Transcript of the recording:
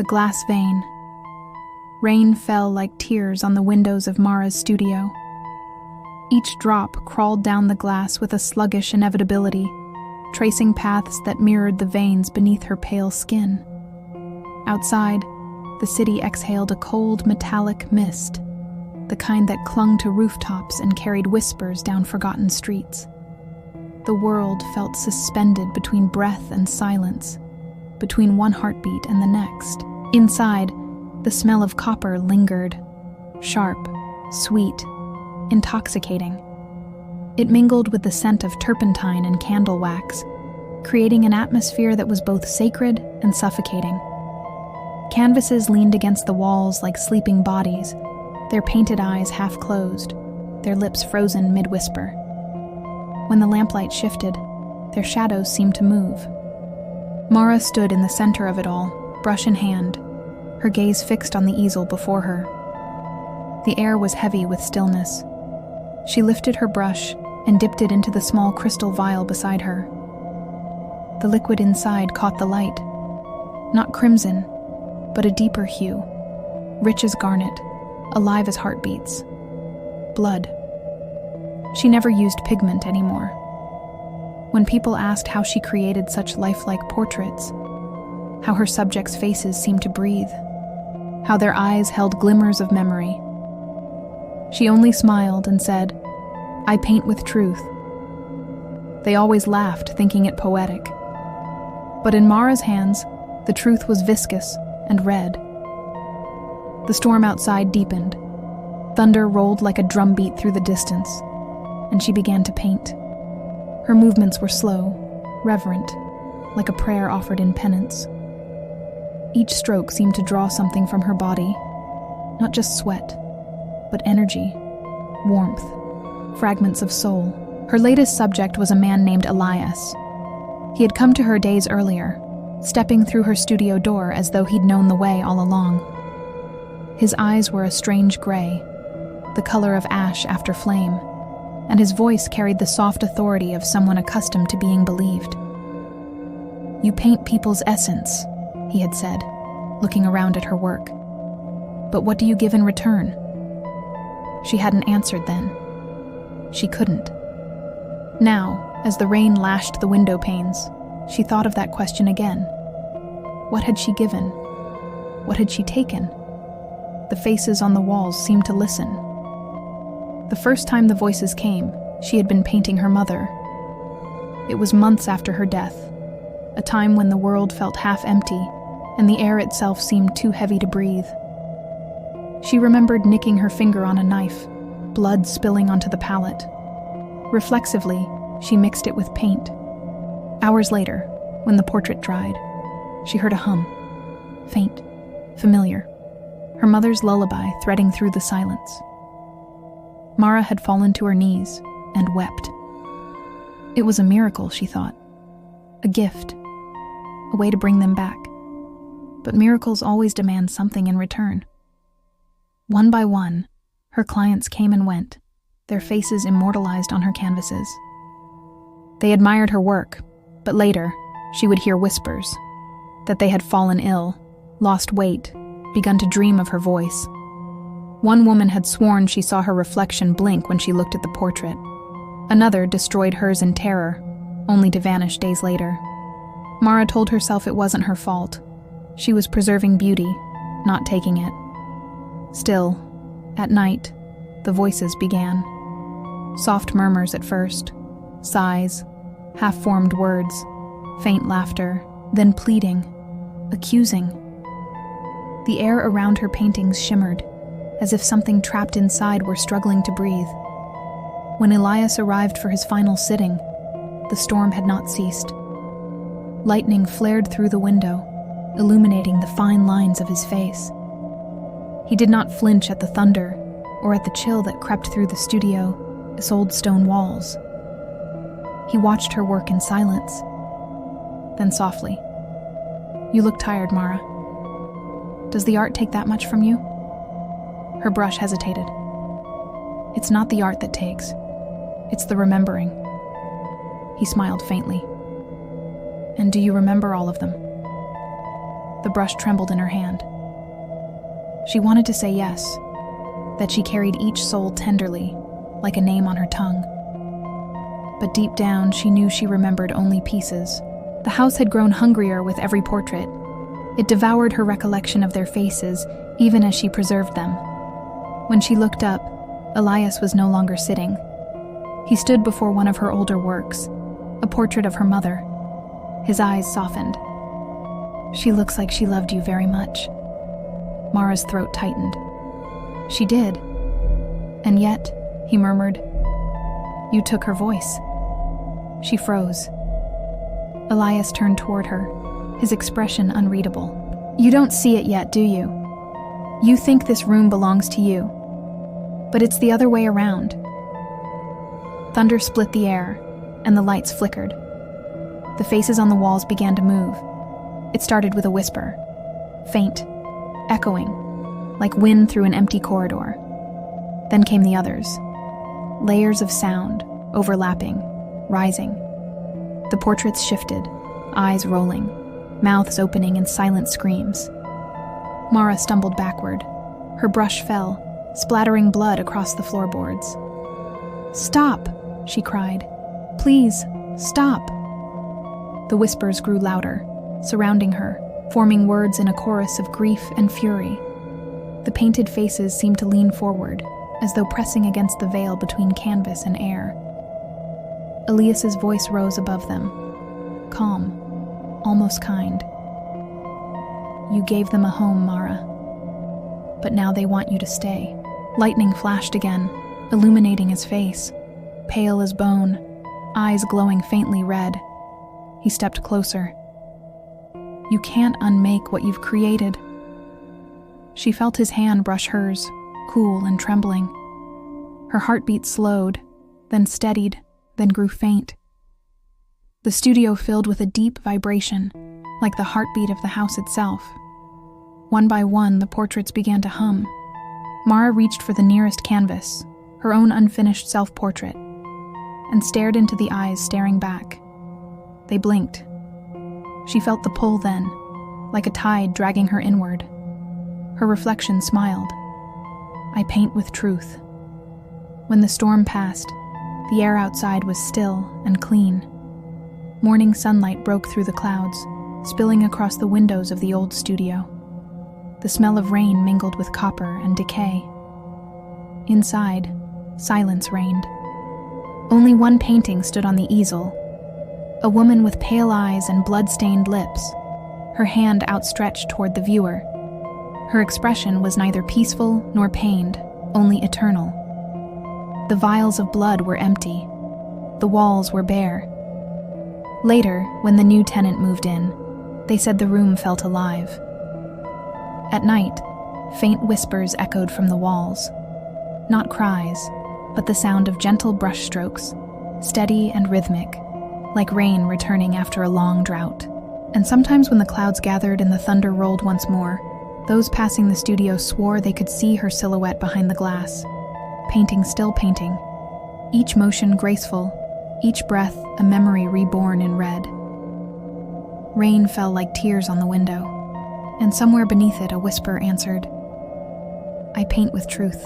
the glass vein. Rain fell like tears on the windows of Mara's studio. Each drop crawled down the glass with a sluggish inevitability, tracing paths that mirrored the veins beneath her pale skin. Outside, the city exhaled a cold metallic mist, the kind that clung to rooftops and carried whispers down forgotten streets. The world felt suspended between breath and silence, between one heartbeat and the next. Inside, the smell of copper lingered, sharp, sweet, intoxicating. It mingled with the scent of turpentine and candle wax, creating an atmosphere that was both sacred and suffocating. Canvases leaned against the walls like sleeping bodies, their painted eyes half closed, their lips frozen mid-whisper. When the lamplight shifted, their shadows seemed to move. Mara stood in the center of it all, brush in hand, her gaze fixed on the easel before her. The air was heavy with stillness. She lifted her brush and dipped it into the small crystal vial beside her. The liquid inside caught the light. Not crimson, but a deeper hue, rich as garnet, alive as heartbeats. Blood. She never used pigment anymore. When people asked how she created such lifelike portraits, how her subjects' faces seemed to breathe, how their eyes held glimmers of memory, she only smiled and said, "I paint with truth." They always laughed, thinking it poetic. But in Mara's hands, the truth was viscous and red. The storm outside deepened. Thunder rolled like a drumbeat through the distance, and she began to paint. Her movements were slow, reverent, like a prayer offered in penance. Each stroke seemed to draw something from her body, not just sweat, but energy, warmth, fragments of soul. Her latest subject was a man named Elias. He had come to her days earlier, stepping through her studio door as though he'd known the way all along. His eyes were a strange gray, the color of ash after flame, and his voice carried the soft authority of someone accustomed to being believed. "You paint people's essence," he had said, looking around at her work. "But what do you give in return?" She hadn't answered then. She couldn't. Now, as the rain lashed the window panes, she thought of that question again. What had she given? What had she taken? The faces on the walls seemed to listen. The first time the voices came, she had been painting her mother. It was months after her death, a time when the world felt half empty and the air itself seemed too heavy to breathe. She remembered nicking her finger on a knife, blood spilling onto the palette. Reflexively, she mixed it with paint. Hours later, when the portrait dried, she heard a hum, faint, familiar, her mother's lullaby threading through the silence. Mara had fallen to her knees and wept. It was a miracle, she thought, a gift, a way to bring them back. But miracles always demand something in return. One by one, her clients came and went, their faces immortalized on her canvases. They admired her work, but later, she would hear whispers, that they had fallen ill, lost weight, begun to dream of her voice. One woman had sworn she saw her reflection blink when she looked at the portrait. Another destroyed hers in terror, only to vanish days later. Mara told herself it wasn't her fault. She was preserving beauty, not taking it. Still, at night, the voices began. Soft murmurs at first, sighs, half-formed words, faint laughter, then pleading, accusing. The air around her paintings shimmered, as if something trapped inside were struggling to breathe. When Elias arrived for his final sitting, the storm had not ceased. Lightning flared through the window, illuminating the fine lines of his face. He did not flinch at the thunder or at the chill that crept through the studio, its old stone walls. He watched her work in silence. Then softly, "You look tired, Mara. Does the art take that much from you?" Her brush hesitated. "It's not the art that takes. It's the remembering." He smiled faintly. "And do you remember all of them?" The brush trembled in her hand. She wanted to say yes, that she carried each soul tenderly, like a name on her tongue. But deep down, she knew she remembered only pieces. The house had grown hungrier with every portrait. It devoured her recollection of their faces, even as she preserved them. When she looked up, Elias was no longer sitting. He stood before one of her older works, a portrait of her mother. His eyes softened. "She looks like she loved you very much." Mara's throat tightened. "She did. And yet," he murmured, "you took her voice." She froze. Elias turned toward her, his expression unreadable. "You don't see it yet, do you? You think this room belongs to you. But it's the other way around." Thunder split the air, and the lights flickered. The faces on the walls began to move. It started with a whisper, faint, echoing, like wind through an empty corridor. Then came the others. Layers of sound, overlapping, rising. The portraits shifted, eyes rolling, mouths opening in silent screams. Mara stumbled backward. Her brush fell, splattering blood across the floorboards. "Stop!" she cried. "Please, stop!" The whispers grew louder, surrounding her, forming words in a chorus of grief and fury. The painted faces seemed to lean forward, as though pressing against the veil between canvas and air. Elias's voice rose above them, calm, almost kind. "You gave them a home, Mara. But now they want you to stay." Lightning flashed again, illuminating his face, pale as bone, eyes glowing faintly red. He stepped closer. "You can't unmake what you've created." She felt his hand brush hers, cool and trembling. Her heartbeat slowed, then steadied, then grew faint. The studio filled with a deep vibration, like the heartbeat of the house itself. One by one, the portraits began to hum. Mara reached for the nearest canvas, her own unfinished self-portrait, and stared into the eyes staring back. They blinked. She felt the pull then, like a tide dragging her inward. Her reflection smiled. "I paint with truth." When the storm passed, the air outside was still and clean. Morning sunlight broke through the clouds, spilling across the windows of the old studio. The smell of rain mingled with copper and decay. Inside, silence reigned. Only one painting stood on the easel. A woman with pale eyes and blood-stained lips, her hand outstretched toward the viewer. Her expression was neither peaceful nor pained, only eternal. The vials of blood were empty. The walls were bare. Later, when the new tenant moved in, they said the room felt alive. At night, faint whispers echoed from the walls. Not cries, but the sound of gentle brushstrokes, steady and rhythmic, like rain returning after a long drought. And sometimes when the clouds gathered and the thunder rolled once more, those passing the studio swore they could see her silhouette behind the glass, painting still painting, each motion graceful, each breath a memory reborn in red. Rain fell like tears on the window, and somewhere beneath it a whisper answered, "I paint with truth."